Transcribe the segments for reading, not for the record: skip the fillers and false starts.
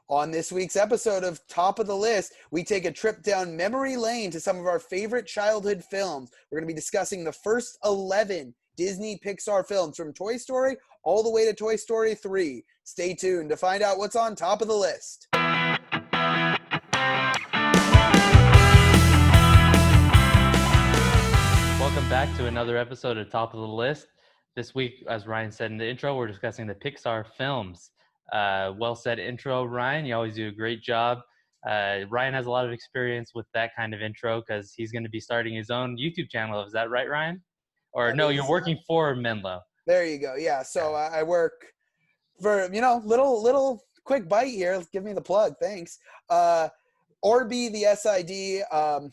On this week's episode of Top of the List, we take a trip down memory lane to some of our favorite childhood films. We're going to be discussing the first 11 Disney Pixar films from Toy Story all the way to Toy Story 3. Stay tuned to find out what's on top of the list. Welcome back to another episode of Top of the List. This week, as Ryan said in the intro, we're discussing the Pixar films. Well said intro, Ryan. You always do a great job. Ryan has a lot of experience with that kind of intro because he's going to be starting his own YouTube channel. Is that right, Ryan? Or no, you're working for Menlo. There you go. Yeah. So I work for, little quick bite here. Give me the plug. Thanks. Orby the SID.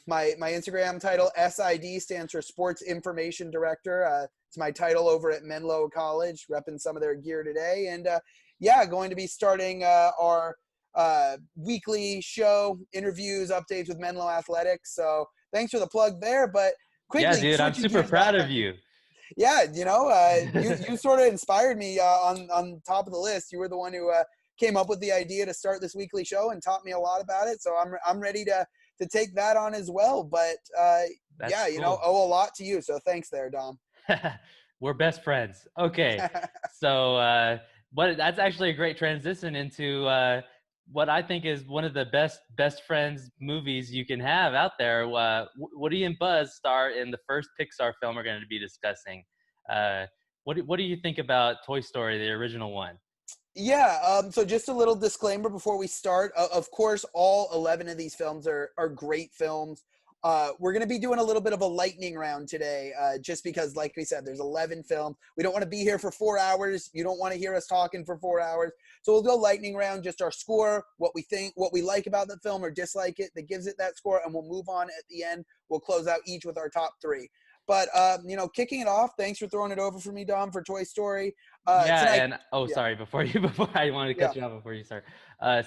My Instagram title, SID, stands for Sports Information Director. It's my title over at Menlo College, repping some of their gear today. And going to be starting our weekly show, interviews, updates with Menlo Athletics. So thanks for the plug there. But quickly, yeah, dude, I'm super proud of you. Yeah, you sort of inspired me on Top of the List. You were the one who came up with the idea to start this weekly show and taught me a lot about it. So I'm ready to take that on as well. But cool. Owe a lot to you. So thanks there, Dom. We're best friends. Okay, so that's actually a great transition into what I think is one of the best friends movies you can have out there. Woody and Buzz star in the first Pixar film we're going to be discussing. What do you think about Toy Story, the original one? Yeah, so just a little disclaimer before we start. Of course, all 11 of these films are great films. We're going to be doing a little bit of a lightning round today, just because, like we said, there's 11 films. We don't want to be here for 4 hours. You don't want to hear us talking for 4 hours. So we'll go lightning round, just our score, what we think, what we like about the film or dislike it that gives it that score, and we'll move on at the end. We'll close out each with our top 3. But, kicking it off, thanks for throwing it over for me, Dom, for Toy Story. Sorry, before I wanted to cut you off before you start.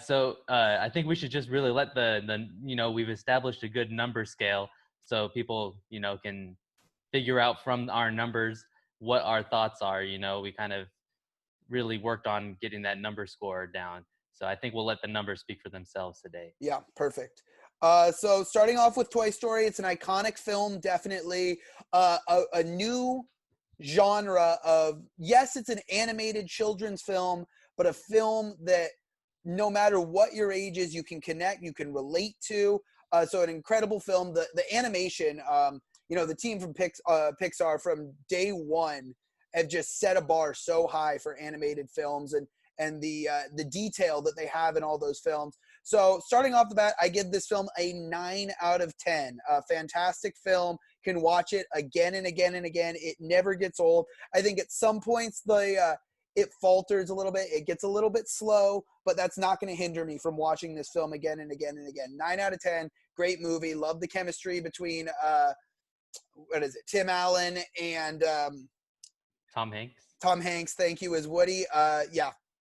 So I think we should just really let the we've established a good number scale so people, can figure out from our numbers what our thoughts are. We kind of really worked on getting that number score down. So I think we'll let the numbers speak for themselves today. Yeah, perfect. So starting off with Toy Story, it's an iconic film, definitely a new genre of, yes, it's an animated children's film, but a film that no matter what your age is, you can connect, you can relate to. So an incredible film. The animation, the team from Pixar from day one have just set a bar so high for animated films and the detail that they have in all those films. So starting off the bat, I give this film a 9 out of 10. A fantastic film. Can watch it again and again and again. It never gets old. I think at some points it falters a little bit. It gets a little bit slow, but that's not going to hinder me from watching this film again and again and again. 9 out of 10. Great movie. Love the chemistry between Tim Allen and Tom Hanks. Tom Hanks, thank you, as Woody.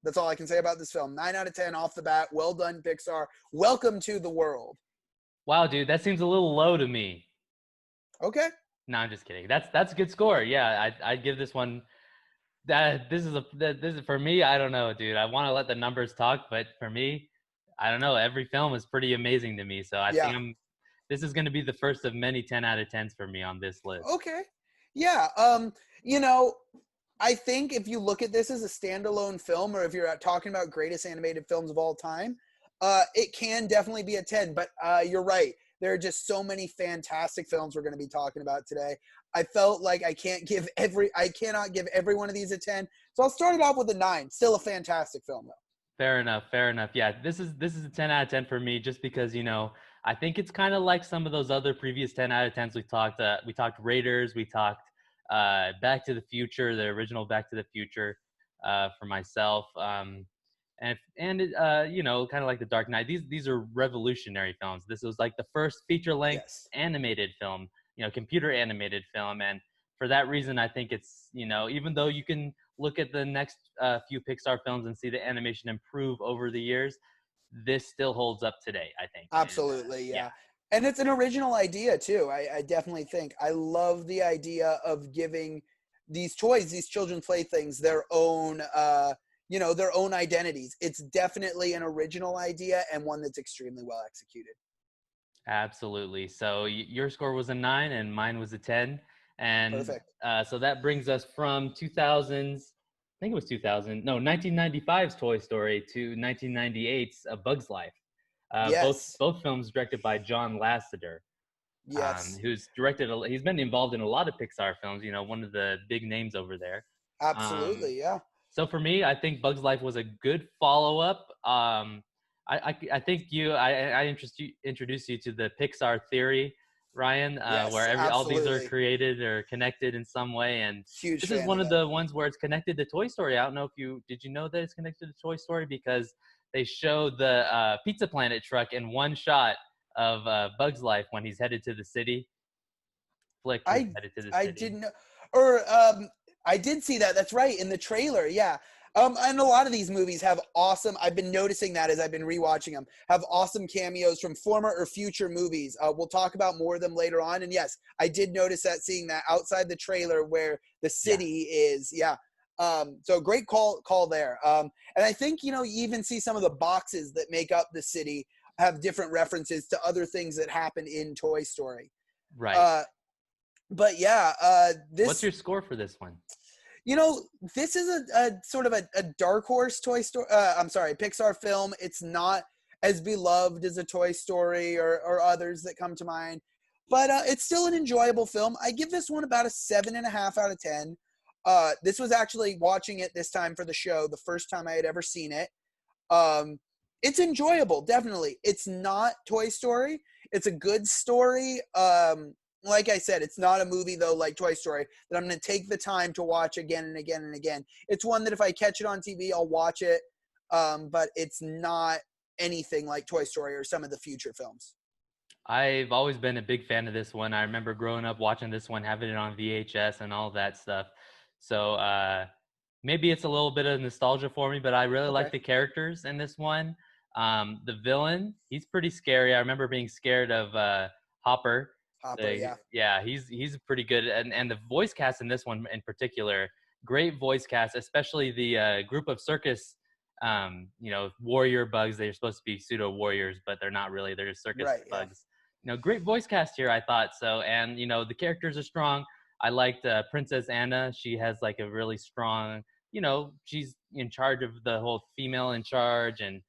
That's all I can say about this film. 9 out of 10 off the bat. Well done, Pixar. Welcome to the world. Wow, dude, that seems a little low to me. Okay. No, I'm just kidding. That's a good score. Yeah, I'd give this one. This is for me. I don't know, dude. I want to let the numbers talk, but for me, I don't know. Every film is pretty amazing to me, so I think this is going to be the first of many 10 out of 10s for me on this list. Okay. Yeah. I think if you look at this as a standalone film, or if you're talking about greatest animated films of all time, it can definitely be a 10. But you're right. There are just so many fantastic films we're going to be talking about today. I felt like I cannot give every one of these a 10. So I'll start it off with a 9. Still a fantastic film, though. Fair enough. Yeah, this is a 10 out of 10 for me, just because I think it's kind of like some of those other previous 10 out of 10s we talked. We talked Raiders. We talked Back to the Future, the original Back to the Future, for myself. And kind of like The Dark Knight. These are revolutionary films. This was like the first feature-length animated film, computer animated film. And for that reason, I think it's, even though you can look at the next few Pixar films and see the animation improve over the years, this still holds up today, I think. Absolutely, yeah. And it's an original idea, too. I definitely think. I love the idea of giving these toys, these children's playthings, their own their own identities. It's definitely an original idea and one that's extremely well executed. Absolutely. So your score was a 9 and mine was a 10. And Perfect. so that brings us from 2000's, I think it was 2000, no, 1995's Toy Story to 1998's A Bug's Life. Both Yes. both films directed by John Lasseter, Yes. who's directed. He's been involved in a lot of Pixar films. One of the big names over there. Um, Absolutely. Yeah. so for me, I think Bugs Life was a good follow up. I think I introduced you to the Pixar theory, Ryan, where Yes. all these are Absolutely. created or connected in some way, and Huge this is fan one of of it. the ones where it's connected to Toy Story. I don't know if you did you know that it's connected to Toy Story because they show the Pizza Planet truck in one shot of Bugs Life when he's headed to the city. Flick is I headed to the I city. didn't know, or I did see that. That's right in the trailer. Yeah. And a lot of these movies have awesome. I've been noticing that as I've been rewatching them, have awesome cameos from former or future movies. We'll talk about more of them later on. And yes, I did notice that, seeing that outside the trailer where the Yeah, city is. Yeah. So great call there. And I think you even see some of the boxes that make up the city have different references to other things that happen in Toy Story. right. Uh, but yeah, What's this your score for this one? you know this is a sort of a dark horse Toy Story. I'm sorry, Pixar film. It's not as beloved as a Toy Story or others that come to mind, but it's still an enjoyable film. I give this one about a 7.5 out of 10. This was actually watching it this time for the show, the first time I had ever seen it. Um, it's enjoyable, definitely. It's not Toy Story. It's a good story. Like I said, it's not a movie though like Toy Story that I'm going to take the time to watch again and again and again. It's one that if I catch it on TV, I'll watch it. But it's not anything like Toy Story or some of the future films. I've always been a big fan of this one. I remember growing up watching this one, having it on VHS and all that stuff. So maybe it's a little bit of nostalgia for me, but I really Okay. like the characters in this one. The villain, he's pretty scary. I remember being scared of Hopper. Hopper, yeah. Yeah, he's pretty good, and the voice cast in this one in particular, great voice cast, especially the group of circus, warrior bugs. They're supposed to be pseudo warriors, but they're not really. They're just circus Right, yeah. bugs. Great voice cast here, I thought so, and the characters are strong. I liked Princess Anna. She has like a really strong, she's in charge of the whole female in charge, and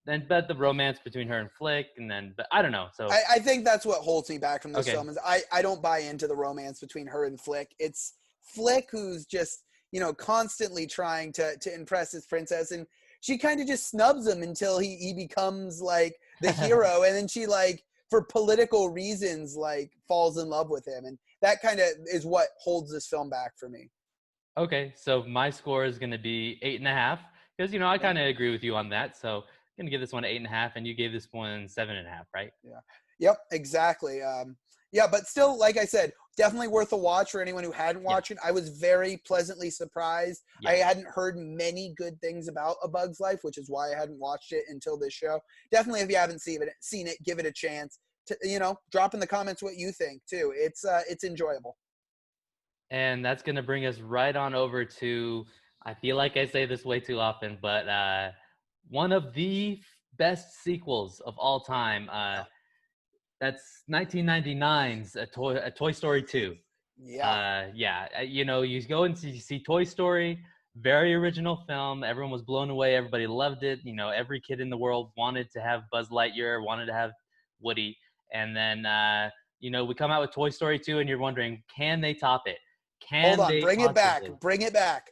then but the romance between her and Flick, and then but I don't know. So I think that's what holds me back from this okay, film is I don't buy into the romance between her and Flick. It's Flick who's just constantly trying to impress his princess, and she kind of just snubs him until he becomes like the hero, and then she like for political reasons like falls in love with him, and that kind of is what holds this film back for me. okay. So my score is going to be 8.5 because I Yeah. kind of agree with you on that. So I'm gonna give this one 8.5, and you gave this one 7.5, right? Yeah. Yep. Exactly. Yeah, but still, like I said, definitely worth a watch for anyone who hadn't Yeah, watched it. I was very pleasantly surprised. I yeah. hadn't heard many good things about A Bug's Life, which is why I hadn't watched it until this show. Definitely, if you haven't seen it, give it a chance. To drop in the comments what you think too. It's enjoyable. And that's gonna bring us right on over to. I feel like I say this way too often, but one of the best sequels of all time. Yeah. That's 1999's a Toy Story 2. Yeah. Yeah, you go and see Toy Story, very original film. Everyone was blown away. Everybody loved it. Every kid in the world wanted to have Buzz Lightyear, wanted to have Woody. And then, we come out with Toy Story 2, and you're wondering, can they top it? Hold Can on. they Bring it back. possibly? Bring it back.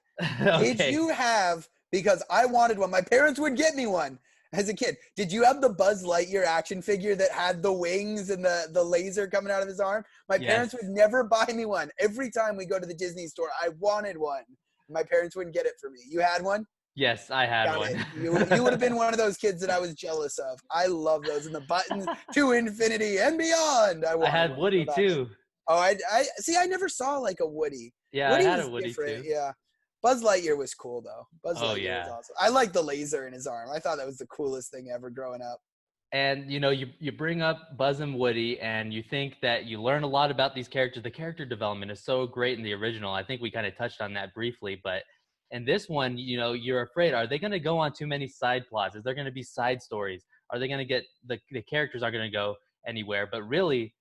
Did Okay. you have, because I wanted one, my parents would get me one as a kid. Did you have the Buzz Lightyear action figure that had the wings and the laser coming out of his arm? My Yes. parents would never buy me one. Every time we go to the Disney store, I wanted one. My parents wouldn't get it for me. You had one? Yes, I had Got it. one. You would have been one of those kids that I was jealous of. I love those, and the buttons to infinity and beyond. I I wanted had one so Woody badly. too. Oh, I see. I never saw like a Woody. Yeah, I Woody had a was Woody different. too. Yeah. Buzz Lightyear was cool though. Buzz Oh Lightyear was yeah. awesome. I liked the laser in his arm. I thought that was the coolest thing ever growing up. And you bring up Buzz and Woody, and you think that you learn a lot about these characters. The character development is so great in the original. I think we kind of touched on that briefly, but And this one, you know, you're afraid, are they going to go on too many side plots? Is there going to be side stories? Are they going to get the characters are going to go anywhere? But really,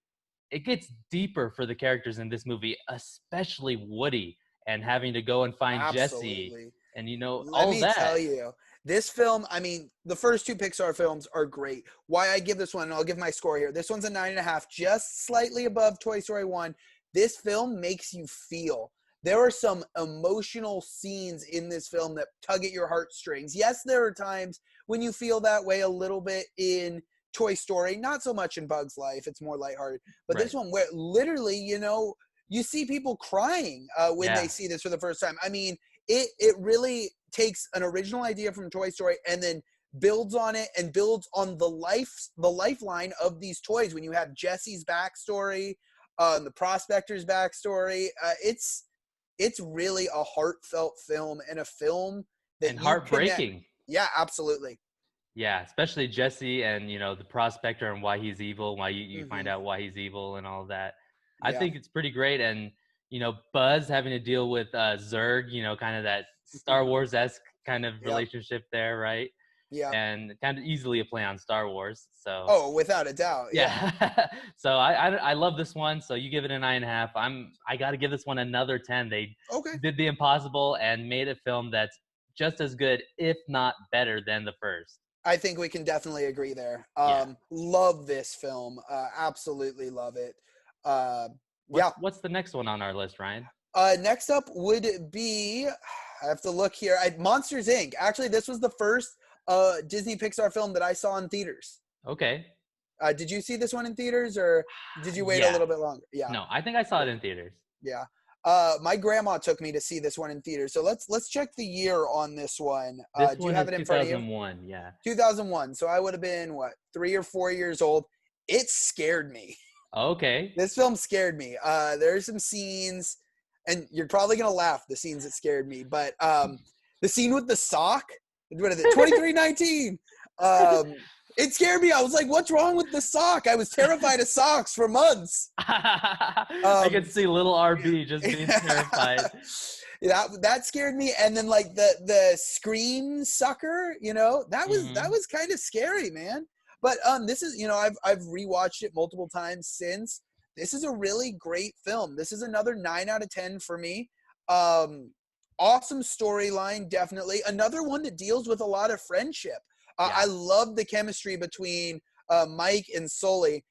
it gets deeper for the characters in this movie, especially Woody and having to go and find Jesse Absolutely. and, you know, Let all me that. tell you, this film, I mean, the first two Pixar films are great. Why I give this one, and I'll give my score here. This one's a 9.5, just slightly above Toy Story 1. This film makes you feel. There are some emotional scenes in this film that tug at your heartstrings. Yes, there are times when you feel that way a little bit in Toy Story, not so much in Bug's Life. It's more lighthearted. But Right. this one, where literally, you know, you see people crying when they Yeah. see this for the first time. I mean, it really takes an original idea from Toy Story and then builds on it and builds on the lifeline of these toys. When you have Jesse's backstory, the prospector's backstory, it's really a heartfelt film and a film that And you connect. heartbreaking. Yeah, absolutely. Yeah, especially Jesse and, you know, the prospector and why he's evil, why you find Hmm. out why he's evil and all of that. I Yeah. think it's pretty great. And, you know, Buzz having to deal with Zurg, you know, kind of that Star Wars-esque kind of Yep. relationship there, right? Yep. And kind of easily a play on Star Wars. So Oh, without a doubt. Yeah. yeah. So I love this one. So you give it a 9.5. I gotta give this one another 10. They Okay. did the impossible and made a film that's just as good, if not better, than the first. I think we can definitely agree there. Yeah. Love this film. Absolutely love it. Uh, What's yeah. what's the next one on our list, Ryan? Next up would be, I have to look here. Monsters Inc. Actually, this was the first Disney Pixar film that I saw in theaters. Okay. Did you see this one in theaters, or did you wait a Yeah. little bit longer? Yeah. No, I think I saw Yeah. it in theaters. Yeah. My grandma took me to see this one in theaters. So let's check the year on this one. This Do you one have is it in front of you? 2001. Yeah. 2001. So I would have been what, 3 or 4 years old. It scared me. Okay. This film scared me. There's some scenes, and you're probably gonna laugh. The scenes that scared me, but the scene with the sock. What is it? 2319. Um, it scared me. I was like, "What's wrong with the sock?" I was terrified of socks for months. I could see little RB just being terrified. That scared me, and then like the scream sucker, you know, that Hmm. was kind of scary, man. But this is, you know, I've rewatched it multiple times since. This is a really great film. This is another 9 out of 10 for me. Um, awesome storyline, definitely. Another one that deals with a lot of friendship. I Yeah. love the chemistry between Mike and Sully,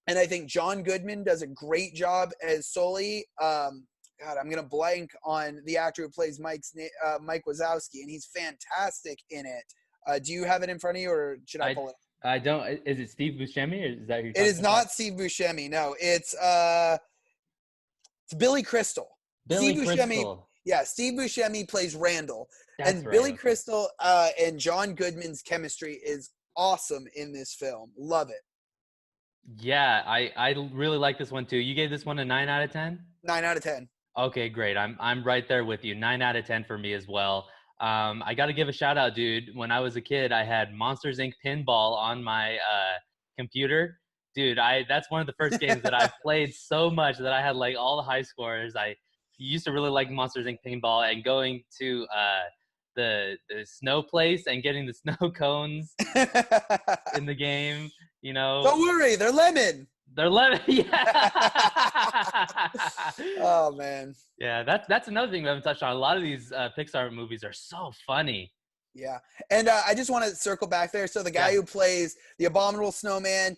and I think John Goodman does a great job as Sully. God, I'm gonna blank on the actor who plays Mike Wazowski, and he's fantastic in it. Do you have it in front of you, or should I I pull it? I don't. Is it Steve Buscemi or is that who you're It is talking about? not Steve Buscemi. No, it's Billy Crystal. Steve Billy Buscemi. Crystal. Yeah, Steve Buscemi plays Randall, That's and right. Billy Okay. Crystal and John Goodman's chemistry is awesome in this film. Love it. Yeah, I really like this one too. You gave this one a 9 out of 10. 9 out of 10. Okay, great. I'm right there with you. 9 out of 10 for me as well. I got to give a shout out, dude. When I was a kid, I had Monsters Inc. pinball on my computer. Dude, I that's one of the first games that I played so much that I had like all the high scores. I used to really like Monsters Inc. pinball and going to the snow place and getting the snow cones in the game. You know, Don't worry, they're lemon. they're lemon. Yeah. Oh man. Yeah, that's another thing we haven't touched on. A lot of these Pixar movies are so funny. Yeah. And I just want to circle back there. So the guy Yeah, who plays the Abominable Snowman,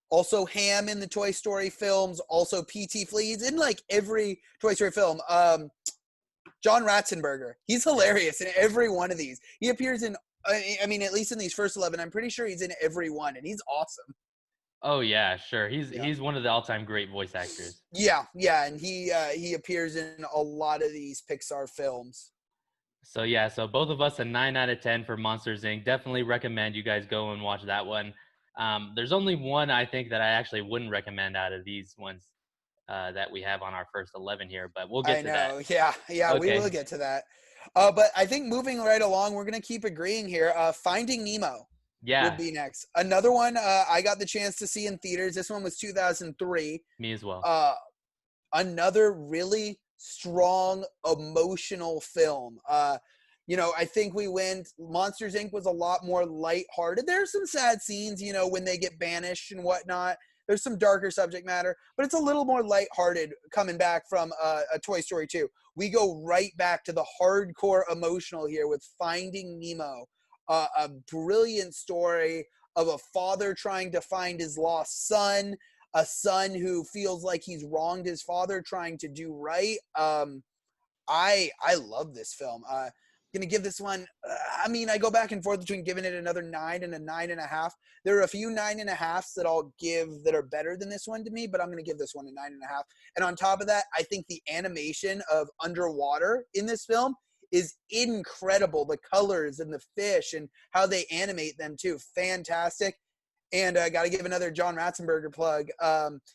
also Ham in the Toy Story films, also P.T. Flea. He's in like every Toy Story film. John Ratzenberger. He's yeah. hilarious in every one of these. He appears in, I mean, at least in these first 11, I'm pretty sure he's in every one, and he's awesome. Oh yeah, sure. He's Yeah. he's one of the all-time great voice actors. Yeah. Yeah. And he appears in a lot of these Pixar films. So yeah, so both of us a 9 out of 10 for Monsters Inc. Definitely recommend you guys go and watch that one. There's only one I think that I actually wouldn't recommend out of these ones that we have on our first 11 here, but we'll get I to that. know. Yeah. Yeah. We will Okay. get to that. But I think moving right along, we're going to keep agreeing here. Finding Nemo would Yeah, be next. Another one I got the chance to see in theaters. This one was 2003. me as well. Uh, Another really strong emotional film. I think we went Monsters Inc. was a lot more lighthearted. There's some sad scenes, when they get banished and whatnot. There's some darker subject matter, but it's a little more lighthearted coming back from a Toy Story 2. We go right back to the hardcore emotional here with Finding Nemo, a brilliant story of a father trying to find his lost son, a son who feels like he's wronged his father, trying to do right. I love this film. Gonna give this one. I go back and forth between giving it another 9 and a 9.5. There are a few 9.5s that I'll give that are better than this one to me, but I'm gonna give this one a 9.5. And on top of that, I think the animation of underwater in this film is incredible. The colors and the fish and how they animate them too, fantastic. And I got to give another John Ratzenberger plug.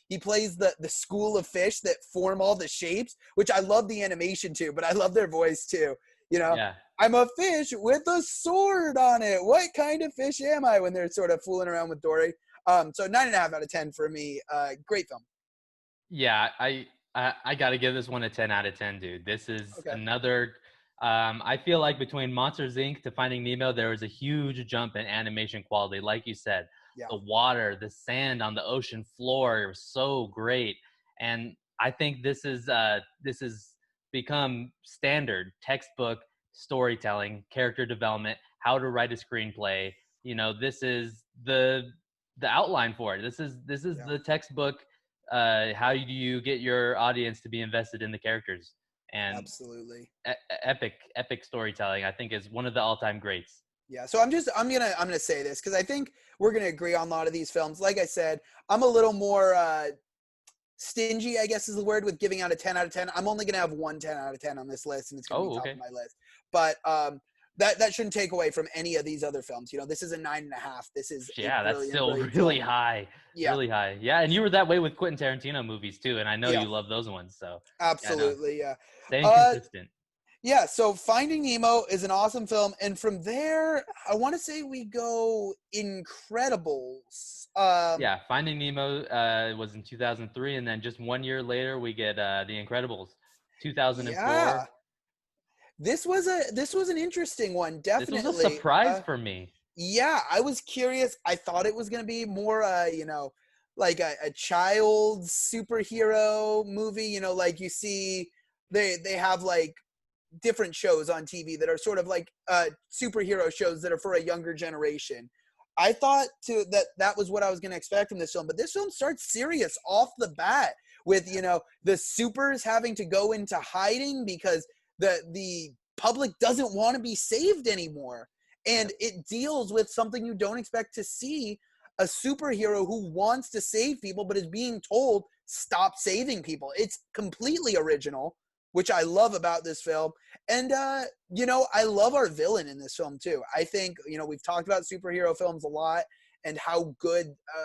He plays the school of fish that form all the shapes, which I love the animation too, but I love their voice too. Yeah. I'm a fish with a sword on it. What kind of fish am I? When they're sort of fooling around with Dory. So 9.5 out of 10 for me. Great film. Yeah, I got to give this one a 10 out of 10, dude. This is Okay. another. I feel like between Monsters Inc. to Finding Nemo, there was a huge jump in animation quality. Like you said, Yeah. the water, the sand on the ocean floor was so great, and I think this is become standard textbook storytelling, character development, how to write a screenplay. This is the outline for it. This is Yeah. the textbook. How do you get your audience to be invested in the characters? And Absolutely. epic storytelling, I think, is one of the all-time greats. Yeah, so I'm gonna say this because I think we're gonna agree on a lot of these films. Like I said, I'm a little more stingy, I guess is the word, with giving out a 10 out of 10. I'm only gonna have one 10 out of 10 on this list, and it's gonna be Oh, top okay. of my list. But that shouldn't take away from any of these other films. This is a 9.5. This is a Yeah, that's brilliant, still brilliant really film. high. Yeah, Really high. Yeah, and you were that way with Quentin Tarantino movies too, and I know yeah, you love those ones. So yeah, no, absolutely, yeah. staying Uh, consistent. yeah. So Finding Nemo is an awesome film, and from there, I want to say we go Incredibles. Yeah, Finding Nemo was in 2003, and then just 1 year later, we get The Incredibles, 2004. Yeah. This was an interesting one, This was a definitely. surprise for me. Yeah, I was curious. I thought it was gonna be more, like a child superhero movie. Like you see, they have like different shows on TV that are sort of like superhero shows that are for a younger generation. I thought that was what I was going to expect from this film, but this film starts serious off the bat with the supers having to go into hiding because the public doesn't want to be saved anymore, and Yep. it deals with something you don't expect to see, a superhero who wants to save people but is being told stop saving people. It's completely original, which I love about this film. And I love our villain in this film too. I think we've talked about superhero films a lot and how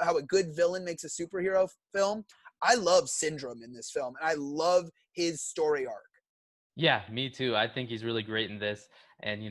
a good villain makes a superhero film. I love Syndrome in this film, and I love his story arc. Yeah, me too. I think he's really great in this. And,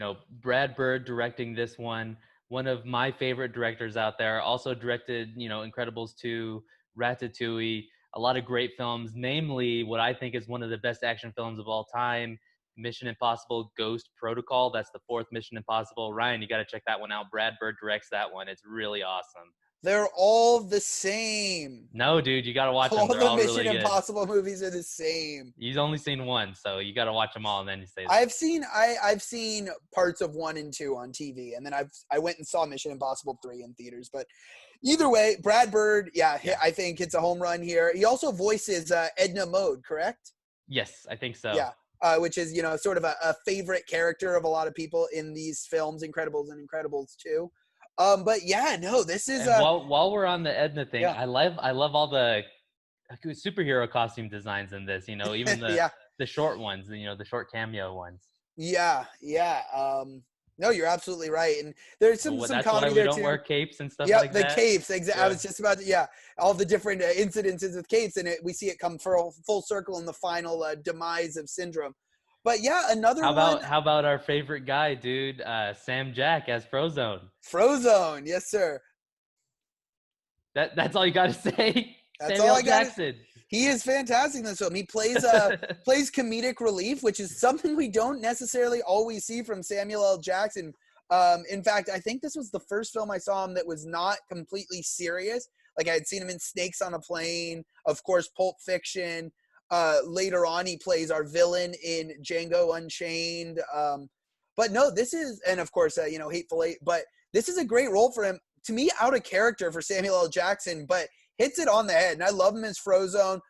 Brad Bird directing this one of my favorite directors out there, also directed, Incredibles 2, Ratatouille, a lot of great films, namely what I think is one of the best action films of all time, Mission Impossible Ghost Protocol. That's the fourth Mission Impossible. Ryan, you got to check that one out. Brad Bird directs that one. It's really awesome. They're all the same. No, dude, you got to watch them. All They're the all Mission really good. Impossible movies are the same. He's only seen one, so you got to watch them all and then you say that. I've seen parts of 1 and 2 on TV, and then I went and saw Mission Impossible 3 in theaters. But either way, Brad Bird, yeah, Yeah. I think it's a home run here. He also voices Edna Mode, correct? Yes, I think so. Yeah, which is sort of a favorite character of a lot of people in these films, Incredibles and Incredibles 2. But yeah, no, this is And while we're on the Edna thing, yeah, I love all the superhero costume designs in this. Even the yeah, the short ones. The short cameo ones. yeah. No, you're absolutely right, and there's So some that's why comedy we there don't wear too. capes and stuff Yep, like the that. capes. Exactly. I Yeah. was just about to, yeah, all the different incidences with capes, and we see it come full circle in the final demise of Syndrome. But yeah, another How one, about how about our favorite guy, dude, Sam Jack as Frozone? Frozone. Yes, sir. That's all you got to say. That's all Samuel I got. Jackson. He is fantastic in this film. He plays plays comedic relief, which is something we don't necessarily always see from Samuel L. Jackson. In fact, I think this was the first film I saw him that was not completely serious. Like I had seen him in Snakes on a Plane, of course, Pulp Fiction. Later on, he plays our villain in Django Unchained. But no, this is, and of course, Hateful Eight. But this is a great role for him. To me, out of character for Samuel L. Jackson, but hits it on the head. And I love him as Frozone.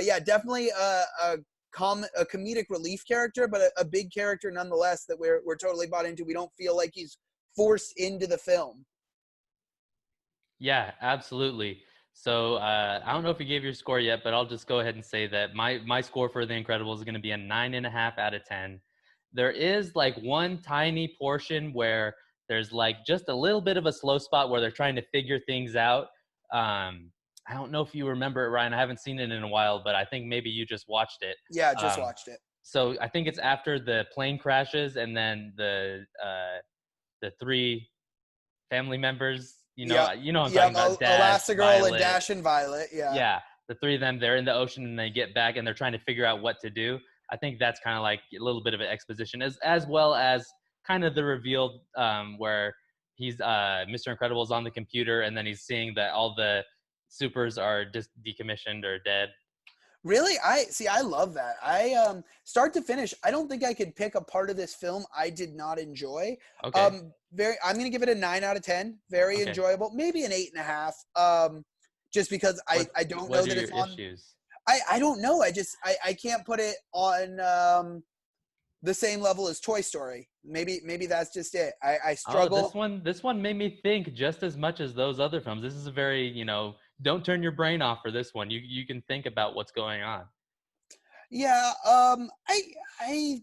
Yeah, definitely a comedic relief character, but a big character nonetheless that we're totally bought into. We don't feel like he's forced into the film. Yeah, absolutely. So I don't know if you gave your score yet, but I'll just go ahead and say that my score for The Incredibles is going to be a 9.5 out of 10. There is like one tiny portion where there's like just a little bit of a slow spot where they're trying to figure things out. I don't know if you remember it, Ryan. I haven't seen it in a while, but I think maybe you just watched it. Yeah, just watched it. So I think it's after the plane crashes and then the three family members, Yep. what I'm talking about. Dash, Elastigirl Violet. and Dash and Violet. Yeah. Yeah, the three of them, they're in the ocean and they get back and they're trying to figure out what to do. I think that's kind of like a little bit of an exposition, as well as kind of the reveal where he's Mr. Incredible's on the computer and then he's seeing that all the supers are just decommissioned or dead. Really? I love that. I start to finish, I don't think I could pick a part of this film I did not enjoy. Okay. I'm gonna give it a 9 out of 10. Very Okay. enjoyable. Maybe an 8.5. Just because I don't know that it's on. Issues? I don't know. I can't put it on the same level as Toy Story. Maybe that's just it. I struggle. This one made me think just as much as those other films. This is a very, don't turn your brain off for this one. You can think about what's going on. Yeah. I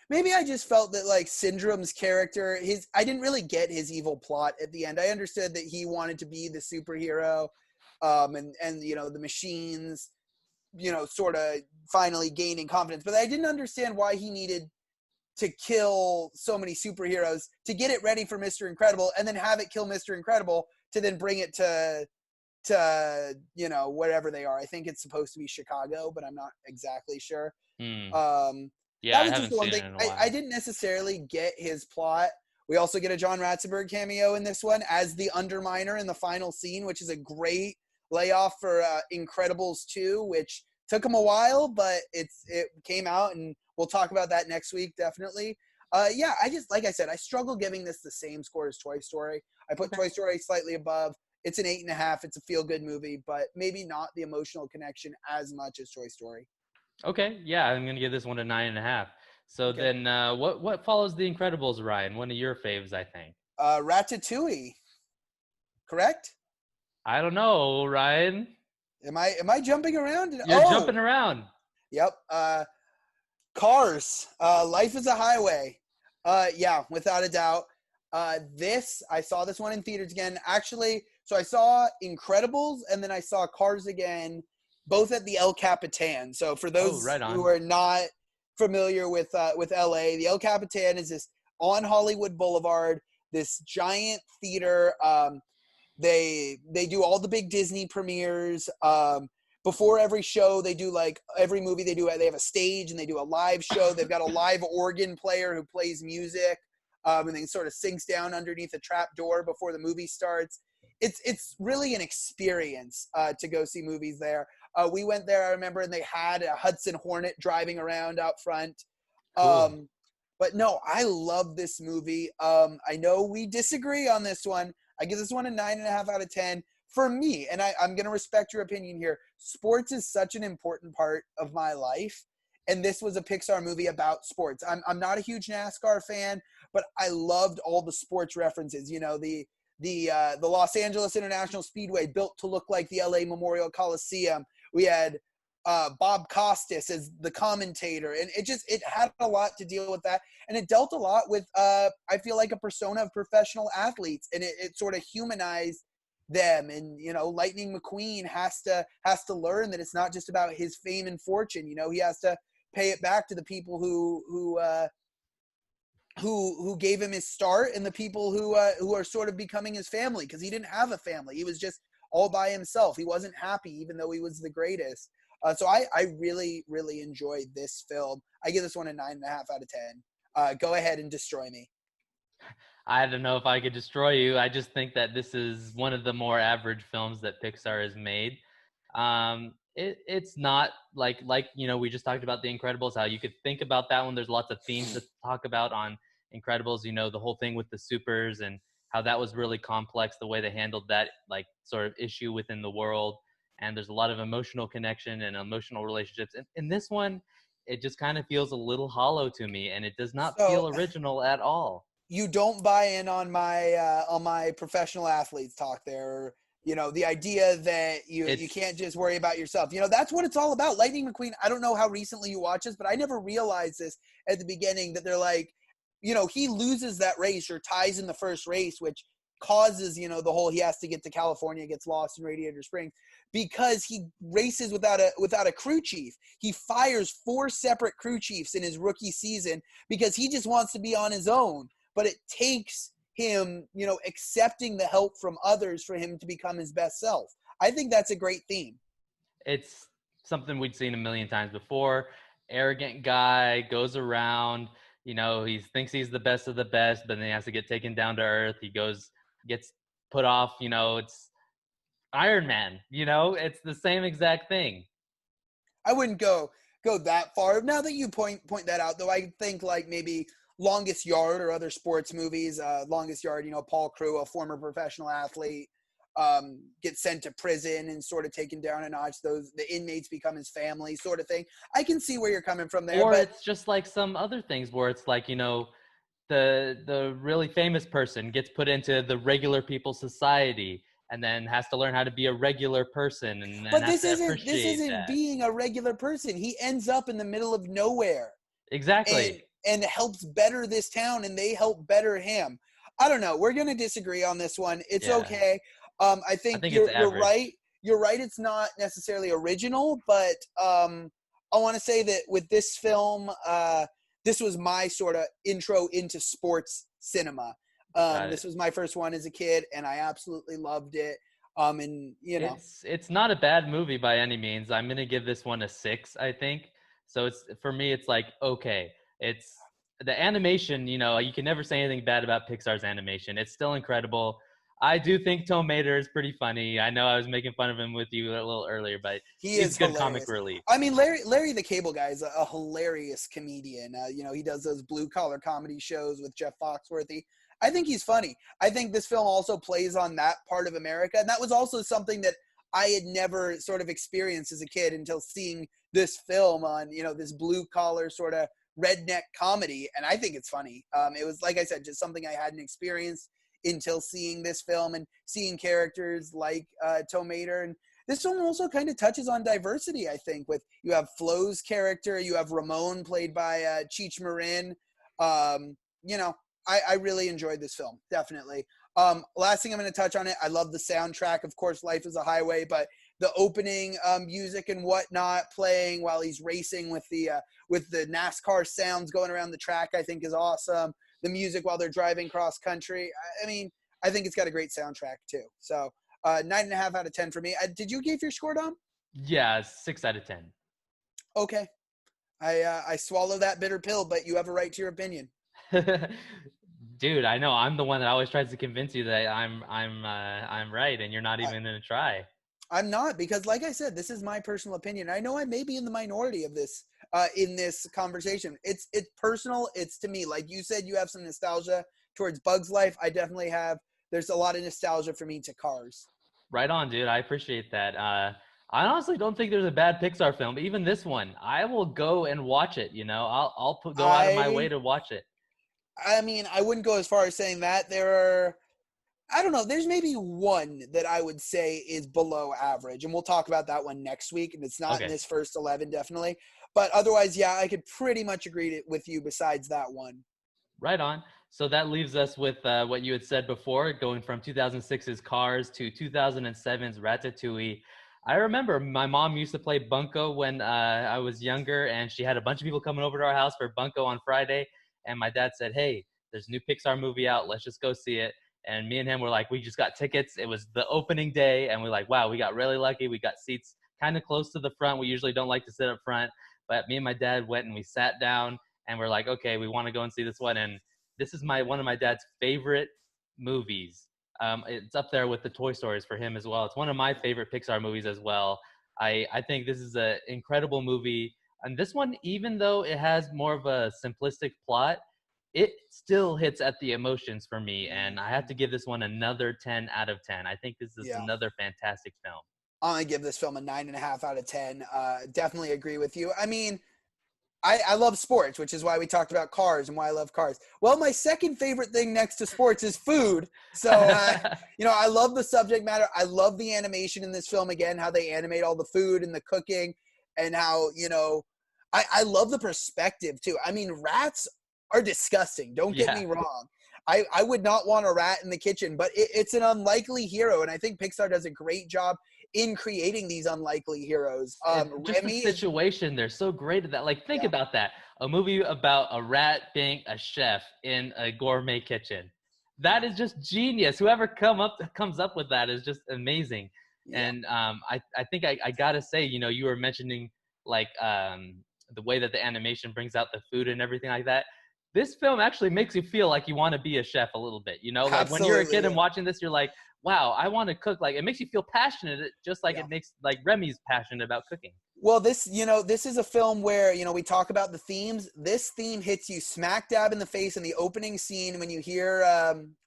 maybe I just felt that like Syndrome's character, I didn't really get his evil plot at the end. I understood that he wanted to be the superhero, and the machines, sort of finally gaining confidence. But I didn't understand why he needed to kill so many superheroes to get it ready for Mr. Incredible and then have it kill Mr. Incredible to then bring it to wherever they are. I think it's supposed to be Chicago, but I'm not exactly sure. Yeah, that was just the one thing. I didn't necessarily get his plot. We also get a John Ratzenberg cameo in this one as the Underminer in the final scene, which is a great layoff for Incredibles 2, which took him a while, but it came out, and we'll talk about that next week, definitely. Yeah, like I said, I struggle giving this the same score as Toy Story. I put Toy Story slightly above. It's an 8.5. It's a feel-good movie, but maybe not the emotional connection as much as Toy Story. Okay, yeah, I'm gonna give this one a 9.5. So then, what follows The Incredibles, Ryan? One of your faves, I think. Ratatouille. Correct? I don't know, Ryan. Am I jumping around? You're jumping around. Yep. Cars. Life is a Highway. Yeah, without a doubt. I saw this one in theaters again. Actually, so I saw Incredibles and then I saw Cars again, both at the El Capitan. So for those who are not familiar with LA, the El Capitan is this on Hollywood Boulevard, this giant theater. They do all the big Disney premieres. Before every show, they do like every movie they have a stage and they do a live show. They've got a live organ player who plays music, and then sort of sinks down underneath a trap door before the movie starts. It's really an experience to go see movies there. We went there, I remember, and they had a Hudson Hornet driving around out front. Cool. But no, I love this movie. I know we disagree on this one. I give this one a 9.5 out of 10. For me, and I'm going to respect your opinion here, sports is such an important part of my life, and this was a Pixar movie about sports. I'm not a huge NASCAR fan, but I loved all the sports references. The Los Angeles International Speedway built to look like the LA Memorial Coliseum. We had Bob Costas as the commentator, and it had a lot to deal with that, and it dealt a lot with I feel like a persona of professional athletes, and it sort of humanized them. And Lightning McQueen has to learn that it's not just about his fame and fortune. He has to pay it back to the people who gave him his start, and the people who are sort of becoming his family, because he didn't have a family. He was just all by himself. He wasn't happy, even though he was the greatest. So I really, really enjoyed this film. I give this one a 9.5 out of 10. Go ahead and destroy me. I don't know if I could destroy you. I just think that this is one of the more average films that Pixar has made. It's not like we just talked about The Incredibles. How you could think about that one. There's lots of themes to talk about on Incredibles. The whole thing with the supers and how that was really complex. The way they handled that like sort of issue within the world. And there's a lot of emotional connection and emotional relationships. And in this one, it just kind of feels a little hollow to me, and it does not So feel original at all. you don't buy in on my professional athletes talk there, or, the idea that you It's can't just worry about yourself. That's what it's all about. Lightning McQueen, I don't know how recently you watch this, but I never realized this at the beginning, that they're like, he loses that race or ties in the first race, which causes, the whole, he has to get to California, gets lost in Radiator Springs, because he races without a crew chief. He fires 4 separate crew chiefs in his rookie season because he just wants to be on his own. But it takes him, accepting the help from others for him to become his best self. I think that's a great theme. it's something we'd seen a million times before. Arrogant guy goes around, he thinks he's the best of the best, but then he has to get taken down to earth. Gets put off. It's Iron Man. It's the same exact thing. I wouldn't go that far. Now that you point that out, though, I think like maybe Longest Yard or other sports movies. Longest Yard, Paul Crewe, a former professional athlete, gets sent to prison and sort of taken down a notch. The inmates become his family, sort of thing. I can see where you're coming from there, Or but it's just like some other things where it's like, the really famous person gets put into the regular people society and then has to learn how to be a regular person and then has to this appreciate isn't that. being a regular person. He ends up in the middle of nowhere and Exactly. helps better this town, and they help better him. I don't know. We're gonna disagree on this one. It's Yeah. okay. I I think think it's you're average. right. You're right. It's not necessarily original, but I want to say that with this film, this was my sort of intro into sports cinema. Got it. This was my first one as a kid, and I absolutely loved it. And It's not a bad movie by any means. I'm gonna give this one a 6, I think. So it's for me, it's like okay. It's the animation. You can never say anything bad about Pixar's animation. It's still incredible. I do think Tom Mater is pretty funny. I know I was making fun of him with you a little earlier, but he he's is good comic hilarious. relief. I mean, Larry the Cable Guy is a hilarious comedian. He does those blue collar comedy shows with Jeff Foxworthy. I think he's funny. I think this film also plays on that part of America, and that was also something that I had never sort of experienced as a kid until seeing this film on, this blue collar sort of redneck comedy, and I think it's funny. It was, like I said, just something I hadn't experienced until seeing this film and seeing characters like Tom Mater. And this film also kind of touches on diversity, I think, with you have Flo's character, you have Ramon played by Cheech Marin. Um, you know, I really enjoyed this film, definitely. Last thing I'm going to touch on it, I love the soundtrack. Of course, Life is a Highway, but the opening music and whatnot playing while he's racing with the NASCAR sounds going around the track, I think is awesome. The music while they're driving cross country. I mean, I think it's got a great soundtrack too. So 9.5 out of 10 for me. Did you give your score, Dom? Yeah, 6 out of 10. Okay. I swallow that bitter pill, but you have a right to your opinion. Dude, I know I'm the one that always tries to convince you that I'm right, and you're not I, even gonna try. I'm not, because like I said, this is my personal opinion. I know I may be in the minority of this in this conversation. It's personal. It's to me, like you said, you have some nostalgia towards Bugs Life. I definitely have. There's a lot of nostalgia for me to Cars. Right on, dude. I appreciate that. I honestly don't think there's a bad Pixar film. Even this one, I will go and watch it. Go out of my way I to watch it. I mean, I wouldn't go as far as saying that. There are, I don't know, there's maybe one that I would say is below average, and we'll talk about that one next week, and it's not in Okay, this first 11, definitely. But otherwise, yeah, I could pretty much agree with you besides that one. right on. So that leaves us with what you had said before, going from 2006's Cars to 2007's Ratatouille. I remember my mom used to play Bunko when I was younger, and she had a bunch of people coming over to our house for Bunko on Friday. And my dad said, "Hey, there's a new Pixar movie out. Let's just go see it." And me and him were like, we just got tickets. It was the opening day, and we're like, wow, we got really lucky. We got seats kind of close to the front. We usually don't like to sit up front, but me and my dad went and we sat down and we're like, okay, we want to go and see this one. And this is one of my dad's favorite movies. It's up there with the Toy Stories for him as well. It's one of my favorite Pixar movies as well. I think this is an incredible movie. And this one, even though it has more of a simplistic plot, it still hits at the emotions for me. And I have to give this one another 10 out of 10. I think this is Yeah. another fantastic film. I'm gonna give this film a 9.5 out of 10. Definitely agree with you. I mean, I love sports, which is why we talked about cars and why I love cars. Well, my second favorite thing next to sports is food. So, I love the subject matter. I love the animation in this film, again, how they animate all the food and the cooking, and how, I love the perspective too. I mean, rats are disgusting. Don't get Yeah. me wrong. I would not want a rat in the kitchen, but it's an unlikely hero. And I think Pixar does a great job in creating these unlikely heroes. Just the Remy is, situation, they're so great at that. Like, think yeah, about that. A movie about a rat being a chef in a gourmet kitchen. That yeah, is just genius. Whoever comes up with that is just amazing. yeah. And I think I gotta say, you were mentioning like the way that the animation brings out the food and everything like that. This film actually makes you feel like you want to be a chef a little bit. Like when you're a Absolutely, kid yeah. and watching this, you're like, wow, I want to cook. Like it makes you feel passionate, just like Yeah. it makes like Remy's passionate about cooking. Well, this is a film where, we talk about the themes. This theme hits you smack dab in the face in the opening scene when you hear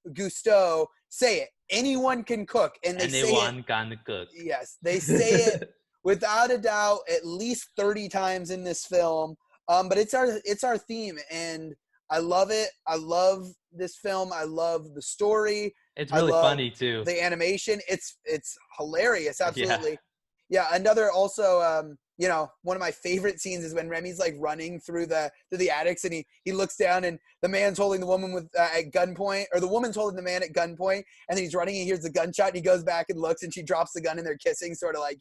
Gusteau say it. Anyone can cook, and they say it. Anyone can cook. Yes, they say it without a doubt at least 30 times in this film. But it's our theme, and I love it. I love this film. I love the story. It's I really love funny too. the animation. It's hilarious. Yeah. Absolutely. Yeah. Another also, one of my favorite scenes is when Remy's like running through the attics, and he looks down, and the man's holding the woman at gunpoint, or the woman's holding the man at gunpoint, and then he's running and he hears the gunshot, and he goes back and looks, and she drops the gun, and they're kissing, sort of like,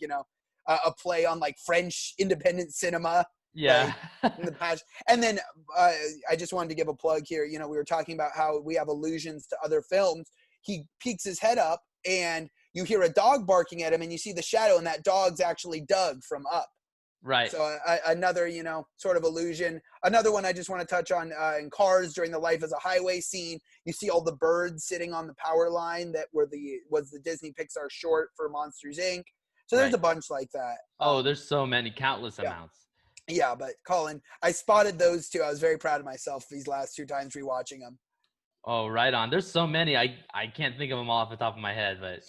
a play on like French independent cinema, Yeah. like in the past. And then I just wanted to give a plug here. We were talking about how we have allusions to other films. He peeks his head up, and you hear a dog barking at him, and you see the shadow, and that dog's actually Doug from Up. Right. So another, sort of illusion. Another one I just want to touch on in Cars, during the Life as a Highway scene, you see all the birds sitting on the power line that was the Disney Pixar short for Monsters Inc. So there's Right. a bunch like that. Oh, there's so many, countless Yeah. amounts. Yeah, but Colin, I spotted those two. I was very proud of myself these last two times rewatching them. Oh, right on. There's so many. I can't think of them all off the top of my head, but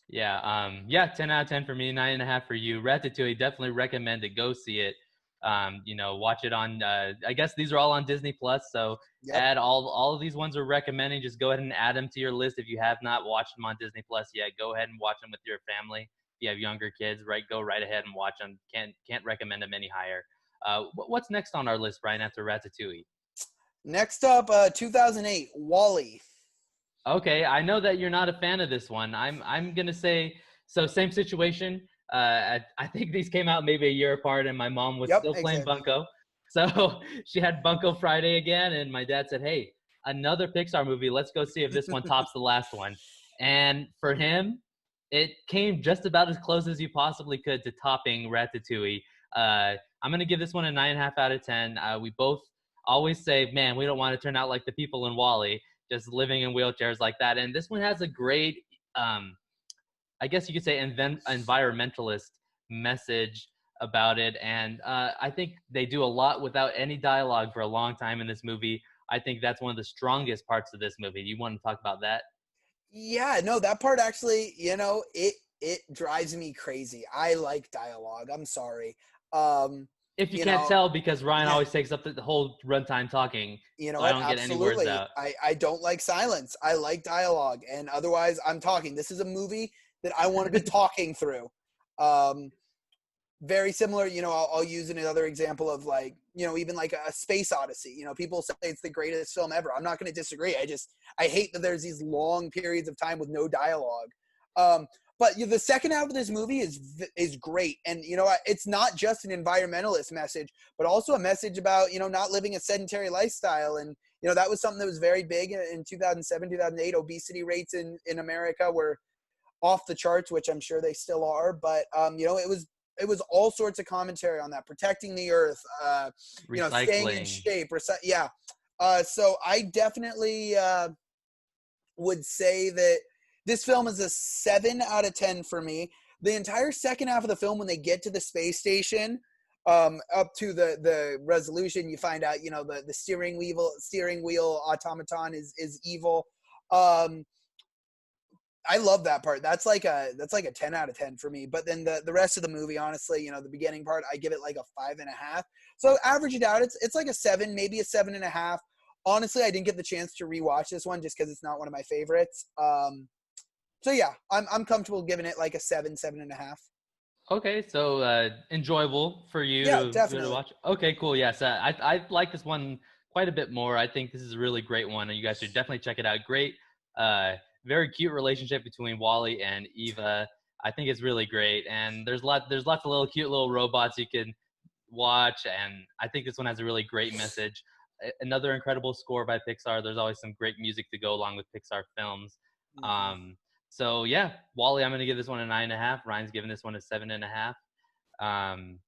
yeah. Yeah, 10 out of 10 for me, 9.5 for you. Ratatouille, definitely recommend it. Go see it. Watch it on. I guess these are all on Disney Plus. So Yep. add all of these ones we're recommending. Just go ahead and add them to your list if you have not watched them on Disney Plus yet. Go ahead and watch them with your family. If you have younger kids, right? Go right ahead and watch them. Can't recommend them any higher. What's next on our list, Brian? After Ratatouille? Next up, 2008, Wall-E. Okay, I know that you're not a fan of this one. I'm gonna say so. Same situation. I think these came out maybe a year apart, and my mom was Yep, still playing exactly. Bunko. So she had Bunko Friday again, and my dad said, "Hey, another Pixar movie. Let's go see if this one tops the last one." And for him, it came just about as close as you possibly could to topping Ratatouille. I'm gonna give this one a 9.5 out of 10. We both always say, "Man, we don't want to turn out like the people in Wall-E, just living in wheelchairs like that." And this one has a great, I guess you could say, environmentalist message about it. And I think they do a lot without any dialogue for a long time in this movie. I think that's one of the strongest parts of this movie. You want to talk about that? Yeah, no, that part actually, it drives me crazy. I like dialogue. I'm sorry. Um, If you you can't know, tell, because Ryan always takes up the whole runtime talking, you know so I what? don't get any words Absolutely. out. I don't like silence. I like dialogue, and otherwise I'm talking. This is a movie that I want to be talking through. Um, Very similar, I'll use another example of like, even like a Space Odyssey. People say it's the greatest film ever. I'm not going to disagree. I hate that there's these long periods of time with no dialogue. But the second half of this movie is great, and it's not just an environmentalist message, but also a message about not living a sedentary lifestyle. And that was something that was very big in 2007, 2008. Obesity rates in America were off the charts, which I'm sure they still are. But it was it was all sorts of commentary on that, protecting the earth, staying in Recycling. shape. Yeah. So I definitely would say that this film is a 7 out of 10 for me. The entire second half of the film, when they get to the space station, up to the resolution, you find out, the steering wheel automaton is evil. I love that part. That's like a 10 out of 10 for me. But then the rest of the movie, honestly, the beginning part, I give it like a 5.5. So average it out, it's like a 7, maybe a 7.5. Honestly, I didn't get the chance to rewatch this one just because it's not one of my favorites. So yeah, I'm comfortable giving it like a 7.5. Okay, so enjoyable for you Yeah, to definitely. watch. Okay, cool. Yes, I like this one quite a bit more. I think this is a really great one, and you guys should definitely check it out. Great, uh, very cute relationship between Wally and Eva. I think it's really great, and there's lots of little cute little robots you can watch, and I think this one has a really great message. Another incredible score by Pixar. There's always some great music to go along with Pixar films. Mhm. So yeah, Wally, I'm gonna give this one a 9.5. Ryan's giving this one a 7.5. Um,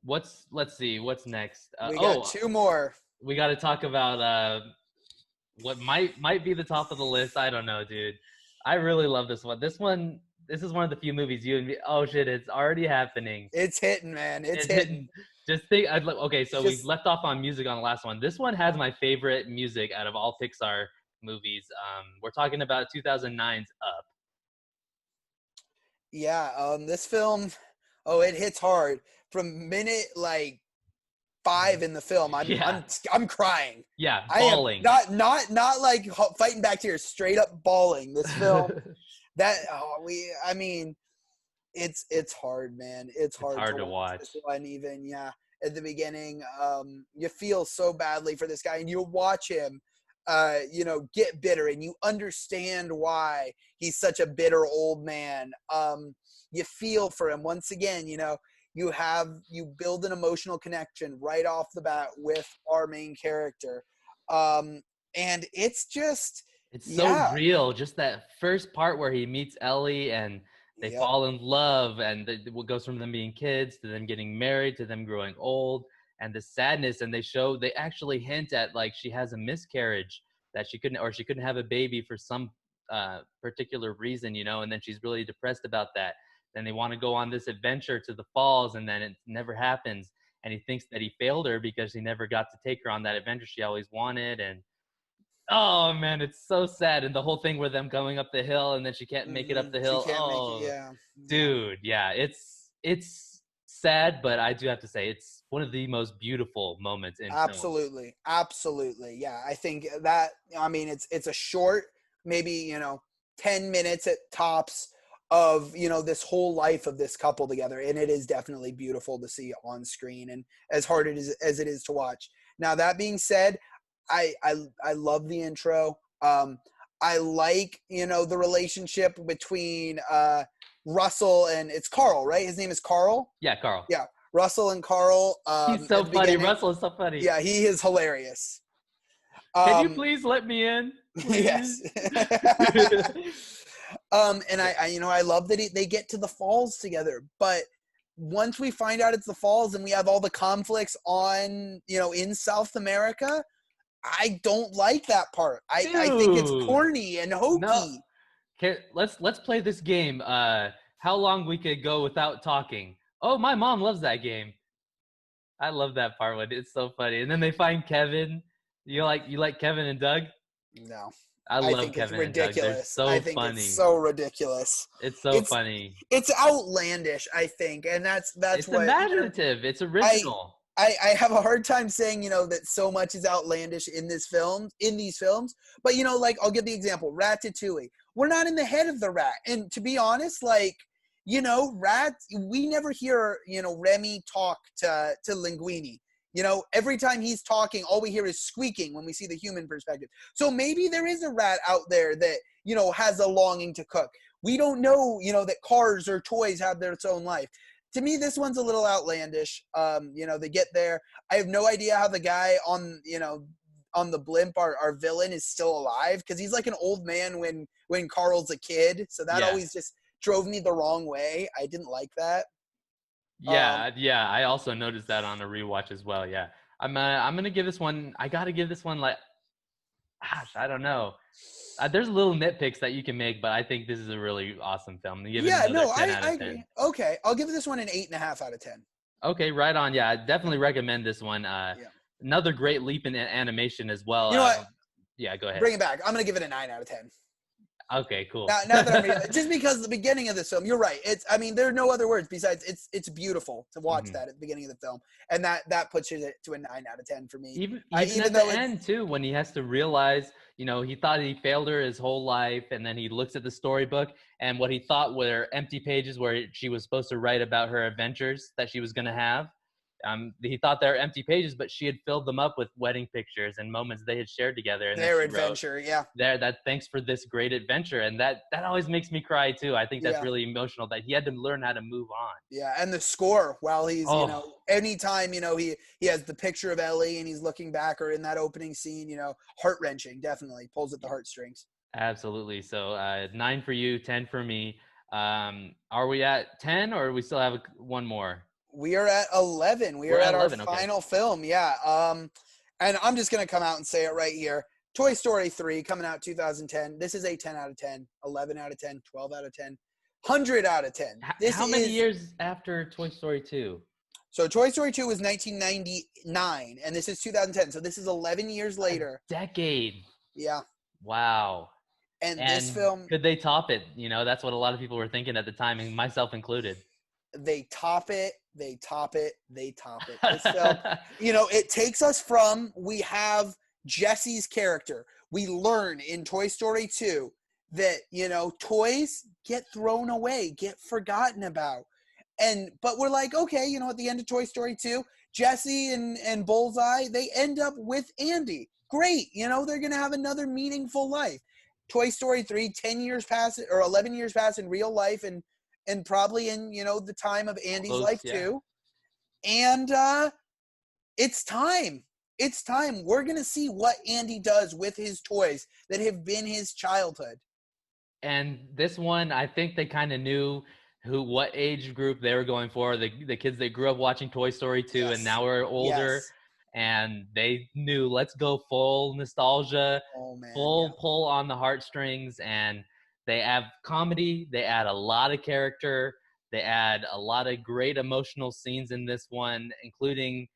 let's see, what's next? We got 2 more. We got to talk about what might be the top of the list. I don't know, dude. I really love this one. This is one of the few movies you and me. Oh shit, it's already happening. It's hitting, man. It's It hitting. didn't just think. Okay, so we Just left off on music on the last one. This one has my favorite music out of all Pixar movies. We're talking about 2009's Up. yeah, this film, oh, it hits hard from minute like 5 in the film. Yeah, I'm crying. yeah, I am bawling. not like fighting back tears, straight up bawling. This film, I mean, it's hard, man. It's It's hard to hard to watch watch. this one. Even, yeah, at the beginning, you feel so badly for this guy, and you watch him, get bitter, and you understand why he's such a bitter old man. You feel for him once again. You build an emotional connection right off the bat with our main character, and it's just, It's so yeah, real. Just that first part where he meets Ellie and they yep. fall in love, and what goes from them being kids to them getting married to them growing old, and the sadness. And they actually hint at like she has a miscarriage that she couldn't have a baby for some particular reason, and then she's really depressed about that. Then they want to go on this adventure to the falls, and then it never happens. And he thinks that he failed her because he never got to take her on that adventure she always wanted. And oh man, it's so sad. And the whole thing with them going up the hill and then she can't make it up the She hill. can't make it. Oh, Yeah, yeah. dude, yeah, it's sad, but I do have to say it's one of the most beautiful moments in film. Absolutely. Absolutely. Yeah. I think that, I mean, it's a short, maybe, 10 minutes at tops of, this whole life of this couple together. And it is definitely beautiful to see on screen, and as hard as it is to watch. Now, that being said, I love the intro. I like, the relationship between, Russell and it's Carl, right? His name is Carl. Yeah, Carl. Yeah. Russell and Carl, He's so at the funny. beginning. Russell is so funny. Yeah, he is hilarious. Can you Um, please let me in? yes. Please. And I love that they get to the falls together, but once we find out it's the falls and we have all the conflicts on, in South America, I don't like that part. I think it's Dude. corny and No. hokey. Okay, let's play this game. How long we could go without talking. Oh, my mom loves that game. I love that part when it's so funny. And then they find Kevin. You like Kevin and Doug? No. I I love think it's Kevin and Doug. They're ridiculous. I so think it's funny. so ridiculous. It's so It's funny. it's outlandish, I think, and that's It's what, imaginative. It's I original. I have a hard time saying, that so much is outlandish in these films. But, like, I'll give the example, Ratatouille. We're not in the head of the rat. And to be honest, like, rats, we never hear, Remy talk to Linguini. Every time he's talking, all we hear is squeaking when we see the human perspective. So maybe there is a rat out there that, has a longing to cook. We don't know, that cars or toys have their own life. To me, this one's a little outlandish. They get there. I have no idea how the guy on the blimp, our villain, is still alive, because he's like an old man when Carl's a kid. So that Yeah. always just drove me the wrong way. I didn't like that. Yeah. I also noticed that on a rewatch as well. Yeah, I'm gonna give this one. I gotta give this one like, gosh, I don't know. There's little nitpicks that you can make, but I think this is a really awesome film. I'm giving it Yeah, another no, 10 I out of 10. agree. Okay, I'll give this one an 8.5 out of 10. Okay, right on. Yeah, I Yeah, definitely recommend this one. yeah. Another great leap in animation as well. You know what? Yeah, go ahead. Bring it back. I'm gonna give it a 9 out of 10. Okay, cool. Now that I'm just because the beginning of this film, you're right. I mean, there are no other words besides it's beautiful to watch Mhm. that at the beginning of the film, and that puts it to a 9 out of 10 for me. Even Even at the though it's end too, when he has to realize, he thought he failed her his whole life, and then he looks at the storybook, and what he thought were empty pages where she was supposed to write about her adventures that she was going to have. He thought they were empty pages, but she had filled them up with wedding pictures and moments they had shared together, and then their she wrote adventure, yeah, there that thanks for this great adventure, and that always makes me cry too. I think that's yeah. really emotional that he had to learn how to move on. Yeah, and the score while he's, Oh, anytime, he has the picture of Ellie and he's looking back, or in that opening scene, heart-wrenching, definitely pulls at the heartstrings. absolutely. So 9 for you, 10 for me. Are we at 10 or we still have one more? We are at 11. We We're are at at our 11. Okay. final film. Yeah. And I'm just going to come out and say it right here. Toy Story 3 coming out 2010. This is a 10 out of 10, 11 out of 10, 12 out of 10, 100 out of 10. This How many is years after Toy Story 2? so Toy Story 2 was 1999 and this is 2010. So this is 11 years A later. decade. Yeah. Wow. And this And film, could they top it? That's what a lot of people were thinking at the time, and myself included. they top it, they top it, they top it. This film, it takes us from, we have Jesse's character. We learn in Toy Story 2 that, toys get thrown away, get forgotten about. But we're like, okay, at the end of Toy Story 2, Jesse and Bullseye, they end up with Andy. Great, they're going to have another meaningful life. Toy Story 3, 10 years pass, or 11 years pass in real life, and probably in, the time of Andy's Close, life yeah. too. And it's time. It's time. We're going to see what Andy does with his toys that have been his childhood. And this one, I think they kind of knew what age group they were going for. The kids that grew up watching Toy Story 2 Yes. and now are older. Yes. And they knew, let's go full nostalgia, Oh, man, full yeah. pull on the heartstrings. And they have comedy. They add a lot of character. They add a lot of great emotional scenes in this one, including,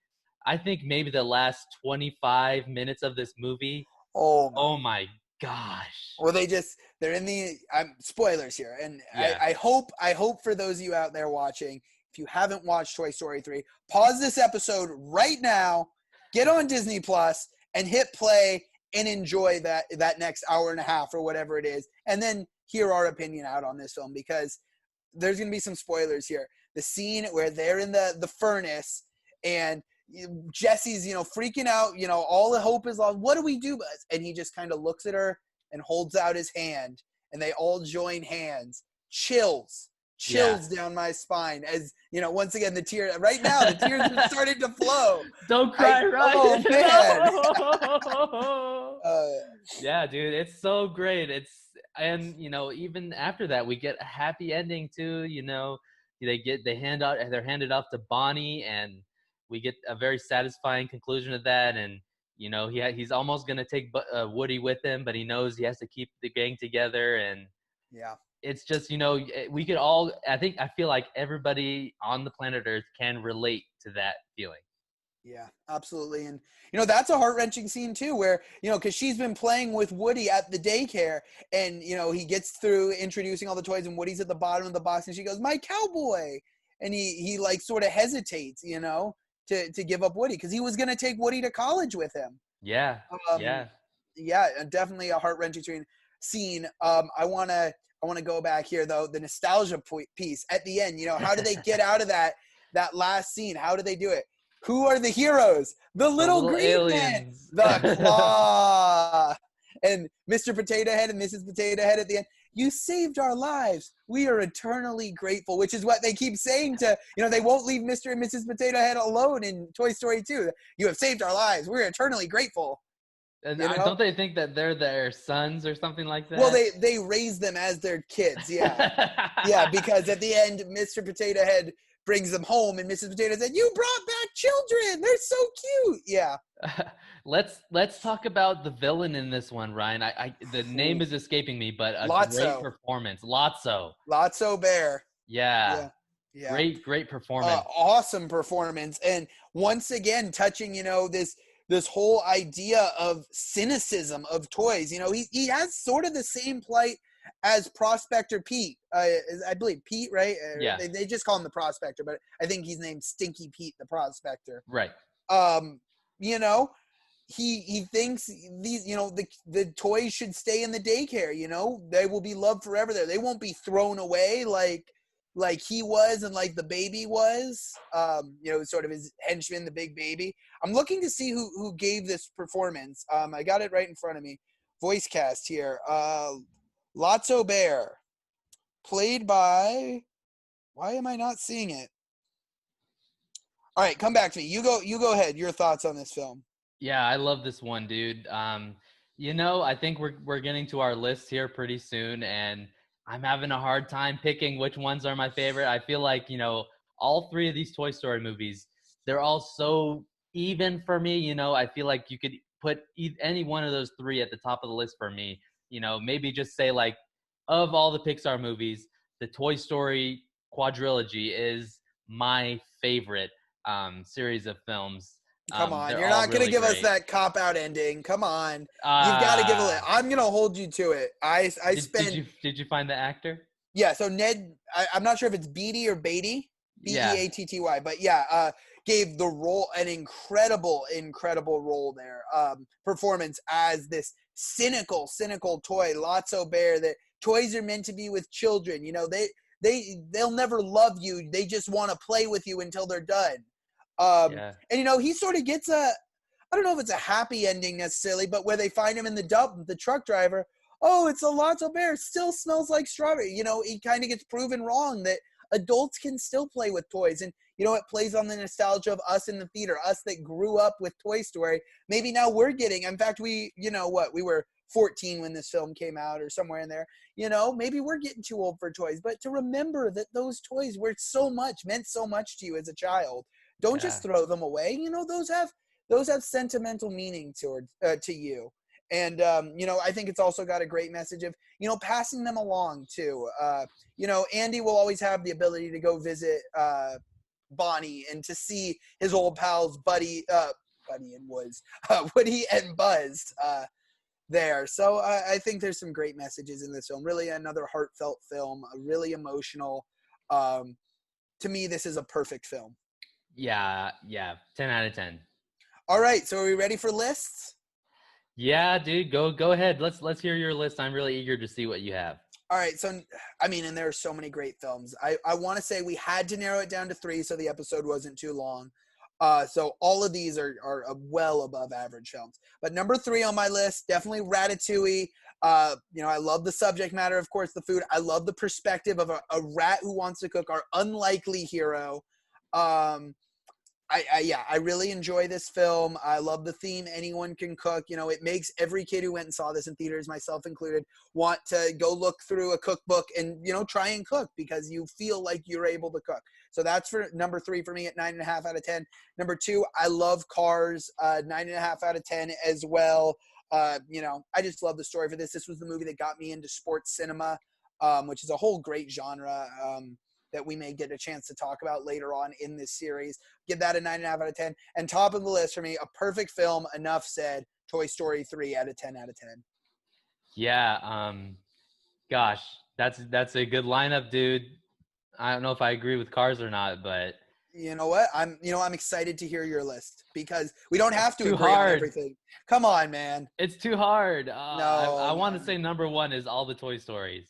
I think, maybe the last 25 minutes of this movie. Oh my gosh. Well, they're in the spoilers here, and Yeah. I hope for those of you out there watching, if you haven't watched Toy Story 3, pause this episode right now, get on Disney Plus, and hit play and enjoy that next hour and a half or whatever it is, and then hear our opinion out on this film, because there's gonna be some spoilers here. The scene where they're in the furnace and Jesse's, freaking out, all the hope is lost. What do we do? And he just kind of looks at her and holds out his hand, and they all join hands. Chills down my spine as, once again, the tears have started to flow. Don't cry, right? Oh, man. Yeah, dude, it's so great. And even after that, we get a happy ending too. They're handed off to Bonnie, and we get a very satisfying conclusion of that. And he's almost gonna take Woody with him, but he knows he has to keep the gang together. And Yeah. it's just, we could all, I feel like everybody on the planet Earth can relate to that feeling. Yeah, absolutely. And, that's a heart-wrenching scene too, where, because she's been playing with Woody at the daycare, and, he gets through introducing all the toys, and Woody's at the bottom of the box, and she goes, "My cowboy." And he like sort of hesitates, to give up Woody, because he was going to take Woody to college with him. Yeah. Yeah, definitely a heart-wrenching scene. I want to go back here though, the nostalgia piece at the end. How do they get out of that last scene? How do they do it? Who are the heroes? The little green aliens. men, the claw, and Mr. Potato Head and Mrs. Potato Head at the end. You saved our lives. We are eternally grateful, which is what they keep saying to, they won't leave Mr. and Mrs. Potato Head alone in Toy Story 2. You have saved our lives. We're eternally grateful. And don't they think that they're their sons or something like that? Well, they raise them as their kids, yeah. Yeah, because at the end, Mr. Potato Head brings them home, and Mrs. Potato said, "You brought back children. They're so cute." Yeah. Let's talk about the villain in this one, Ryan. The name Ooh. is escaping me, but a great Lotso. performance. Lotso. Lotso Bear. Yeah. Yeah. Yeah. Great performance. Awesome performance, and once again touching this whole idea of cynicism of toys. He has sort of the same plight as Prospector Pete. I believe Pete, right? Yeah. They just call him the Prospector, but I think he's named Stinky Pete the Prospector. Right. um you know he thinks these the toys should stay in the daycare. They will be loved forever there. They won't be thrown away like he was and like the baby was. Sort of his henchman, the big baby. I'm looking to see who gave this performance. I got it right in front of me. Voice cast here. Lotso Bear, played by, why am I not seeing it? All right, come back to me. You go ahead. Your thoughts on this film. Yeah, I love this one, dude. I think we're getting to our list here pretty soon, and I'm having a hard time picking which ones are my favorite. I feel like, all three of these Toy Story movies, they're all so even for me. I feel like you could put any one of those three at the top of the list for me. Maybe just say, like, of all the Pixar movies, the Toy Story quadrilogy is my favorite series of films. Come on, They're you're all not gonna really give us great. that cop-out ending. Come on, you've got to give it. I'm gonna hold you to it. I spent. Did you find the actor? Yeah, so Ned, I'm not sure if it's Beatty or Beatty, Yeah. Beatty, but yeah, gave the role an incredible role there. Performance as this cynical toy, Lotso Bear. That toys are meant to be with children. They'll never love you. They just want to play with you until they're done. Yeah. And he sort of gets I don't know if it's a happy ending necessarily, but where they find him in the truck driver. Oh, it's a Lotso Bear. Still smells like strawberry. He kind of gets proven wrong that adults can still play with toys. And, it plays on the nostalgia of us in the theater, us that grew up with Toy Story. Maybe now we're getting, in fact, we were 14 when this film came out or somewhere in there. Maybe we're getting too old for toys. But to remember that those toys meant so much to you as a child. Don't just throw them away. Those have sentimental meaning to you. And, I think it's also got a great message of, passing them along too. Andy will always have the ability to go visit Bonnie and to see his old pals, Buddy and Woods, Woody and Buzz there. So I think there's some great messages in this film. Really another heartfelt film, really emotional. To me, this is a perfect film. Yeah. 10 out of 10. All right, so are we ready for lists? Yeah, dude, go ahead. Let's hear your list. I'm really eager to see what you have. All right, so and there are so many great films. I want to say we had to narrow it down to 3 so the episode wasn't too long. So all of these are well above average films. But number 3 on my list, definitely Ratatouille. I love the subject matter, of course, the food. I love the perspective of a rat who wants to cook, our unlikely hero. I really enjoy this film. I love the theme. Anyone can cook. It makes every kid who went and saw this in theaters, myself included, want to go look through a cookbook and, try and cook because you feel like you're able to cook. So that's for number 3 for me at 9.5 out of 10. Number 2, I love Cars, 9.5 out of 10 as well. I just love the story for this. This was the movie that got me into sports cinema, which is a whole great genre. That we may get a chance to talk about later on in this series. Give that a 9.5 out of 10. And top of the list for me, a perfect film, enough said, Toy Story 3 out of 10 out of 10. Yeah, gosh, that's a good lineup, dude. I don't know if I agree with Cars or not, but you know what? I'm excited to hear your list because we don't have to agree hard on everything. Come on, man. It's too hard. I want to No. say number 1 is all the Toy Stories.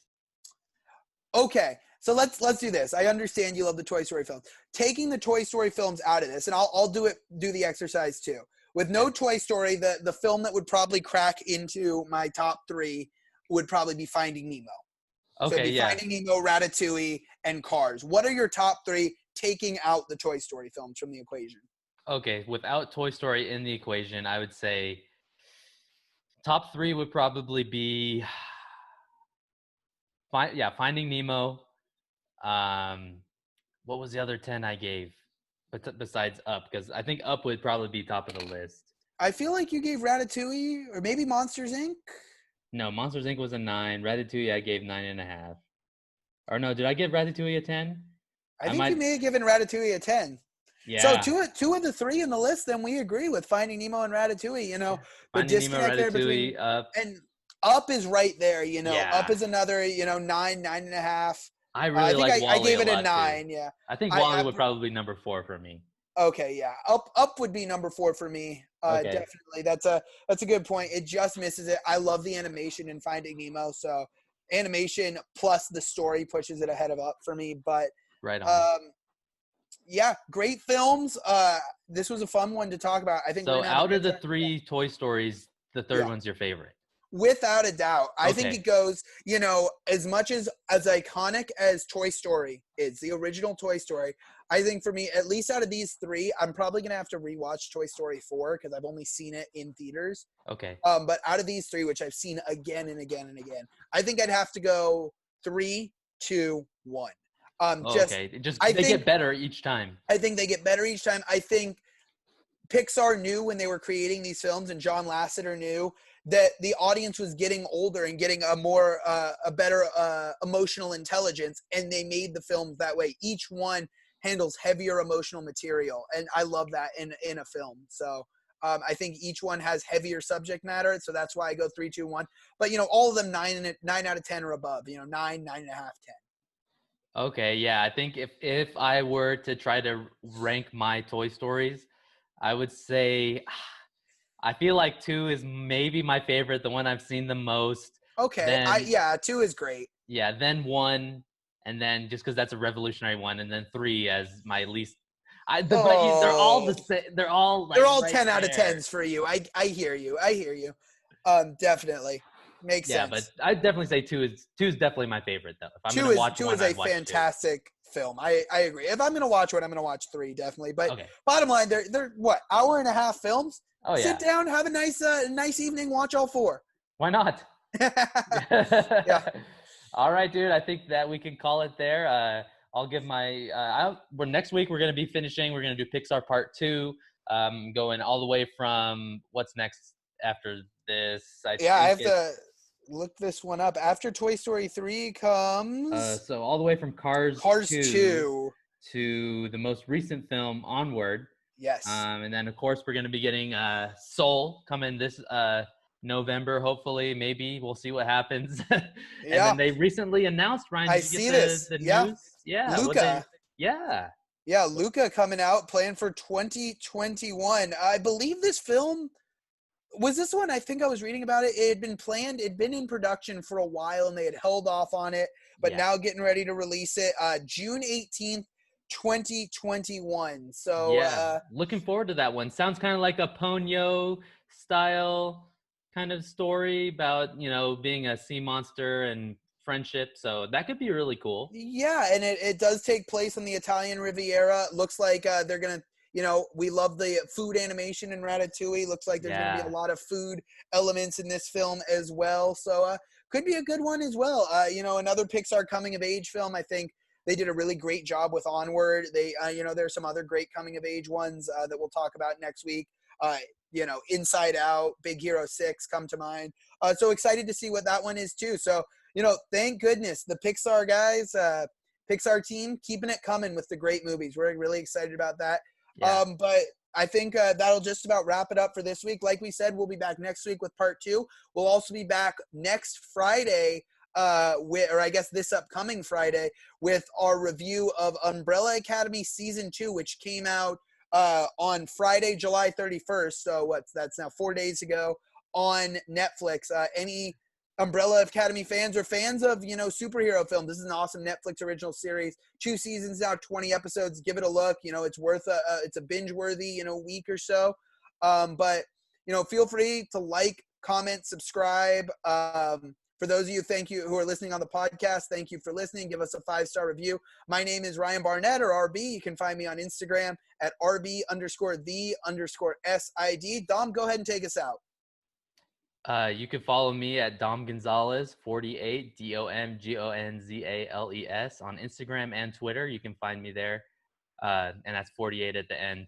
Okay. So let's do this. I understand you love the Toy Story films. Taking the Toy Story films out of this, and I'll do the exercise too. With no Toy Story, the film that would probably crack into my top 3 would probably be Finding Nemo. Okay, so it'd be Finding Nemo, Ratatouille, and Cars. What are your top 3 taking out the Toy Story films from the equation? Okay, without Toy Story in the equation, I would say top 3 would probably be Finding Nemo, what was the other 10 I gave besides Up? Because I think Up would probably be top of the list. I feel like you gave Ratatouille or maybe Monsters Inc. No, Monsters Inc. was a 9. Ratatouille I gave 9.5. Or no, did I give Ratatouille a 10? I I think you might. may have given Ratatouille a 10. So Yeah. two of the three in the list, then we agree with Finding Nemo and Ratatouille. You know, the Finding Nemo, disconnect there between Ratatouille, Up. and Up is right there. You know, Up Yeah. is another 9.5. I I really think like I Wally gave a it a lot too. 9. Yeah. I think I, Wally I would probably be number 4 for me. okay. Yeah. Up would be number 4 for me. Okay. Definitely. That's a good point. It just misses it. I love the animation in Finding Nemo. So animation plus the story pushes it ahead of Up for me. But Right on. yeah, great films. This was a fun one to talk about. I think we're So gonna have a out of good the time. 3 Toy Stories, the third Yeah, one's your favorite. without a doubt. I think Okay. it goes, as much as iconic as Toy Story is, the original Toy Story. I think for me, at least out of these 3, I'm probably gonna have to rewatch Toy Story 4 because I've only seen it in theaters. Okay. But out of these 3, which I've seen again and again and again, I think I'd have to go 3, 2, 1. Oh, Just okay. I They think get better each time. I think they get better each time. I think Pixar knew when they were creating these films, and John Lasseter knew that the audience was getting older and getting a better emotional intelligence, and they made the films that way. Each one handles heavier emotional material, and I love that in a film. So I think each one has heavier subject matter, so that's why I go 3, 2, 1. But all of them 9 out of 10 or above. 9.5, 10. Okay, yeah. I think if I were to try to rank my Toy Stories, I would say I feel like 2 is maybe my favorite, the one I've seen the most. Okay, Then yeah, 2 is great. yeah, then 1, and then just because that's a revolutionary one, and then 3 as my least. But they're all Oh, the same. They're all like they're all right 10 out of there. 10s for you. I hear you. I hear you. Definitely makes Yeah, but sense. I definitely say 2 is definitely my favorite though. If I'm Two gonna is watch two one, is a I'd watch 2. fantastic film. I agree. If I'm gonna watch one, I'm gonna watch 3 definitely. But Okay. bottom line, they're what, hour and a half films. Oh Sit yeah. down, have a nice evening, watch all 4. Why not? Yeah. All right, dude. I think that we can call it there. I'll give my. Well, next week we're gonna be finishing. We're gonna do Pixar Part 2, going all the way from what's next after this. I Yeah, I think have it's to look this one up. After Toy Story 3 comes so all the way from Cars Cars 2 2. to the most recent film Onward. Yes. And then, of course, we're going to be getting Soul coming this November, hopefully. Maybe we'll see what happens. And then Yeah. they recently announced, Ryan, I did you get see this. the Yeah. news? Yeah. Luca. Yeah. Yeah, Luca coming out, planned for 2021. I believe this film was this one. I think I was reading about it. It had been planned. It'd been in production for a while, and they had held off on it, but Yeah. now getting ready to release it. June 18th, 2021. So Yeah. Looking forward to that one. Sounds kind of like a Ponyo style kind of story about, being a sea monster and friendship. So that could be really cool. yeah, and it does take place on the Italian Riviera. Looks like they're gonna. We love the food animation in Ratatouille. Looks like there's going to be a Yeah. lot of food elements in this film as well. So could be a good one as well. Another Pixar coming of age film. I think they did a really great job with Onward. There's some other great coming of age ones that we'll talk about next week. Inside Out, Big Hero 6 come to mind. So excited to see what that one is too. So, thank goodness the Pixar guys, Pixar team, keeping it coming with the great movies. We're really excited about that. Yeah. But I think that'll just about wrap it up for this week. Like we said, we'll be back next week with part 2. We'll also be back next Friday, or I guess this upcoming Friday, with our review of Umbrella Academy Season 2, which came out on Friday, July 31st. So that's now 4 days ago on Netflix. Any Umbrella Academy fans or fans of, superhero film, this is an awesome Netflix original series. 2 seasons now, 20 episodes. Give it a look. It's worth it's a binge worthy, week or so. But, feel free to like, comment, subscribe. For those of you, thank you, who are listening on the podcast, thank you for listening. Give us a 5-star review. My name is Ryan Barnett, or RB. You can find me on Instagram at RB_the_SID. Dom, go ahead and take us out. You can follow me at Dom Gonzalez 48 DOMGONZALES on Instagram and Twitter. You can find me there, and that's 48 at the end.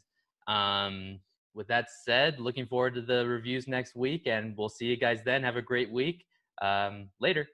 With that said, looking forward to the reviews next week, and we'll see you guys then. Have a great week. Later.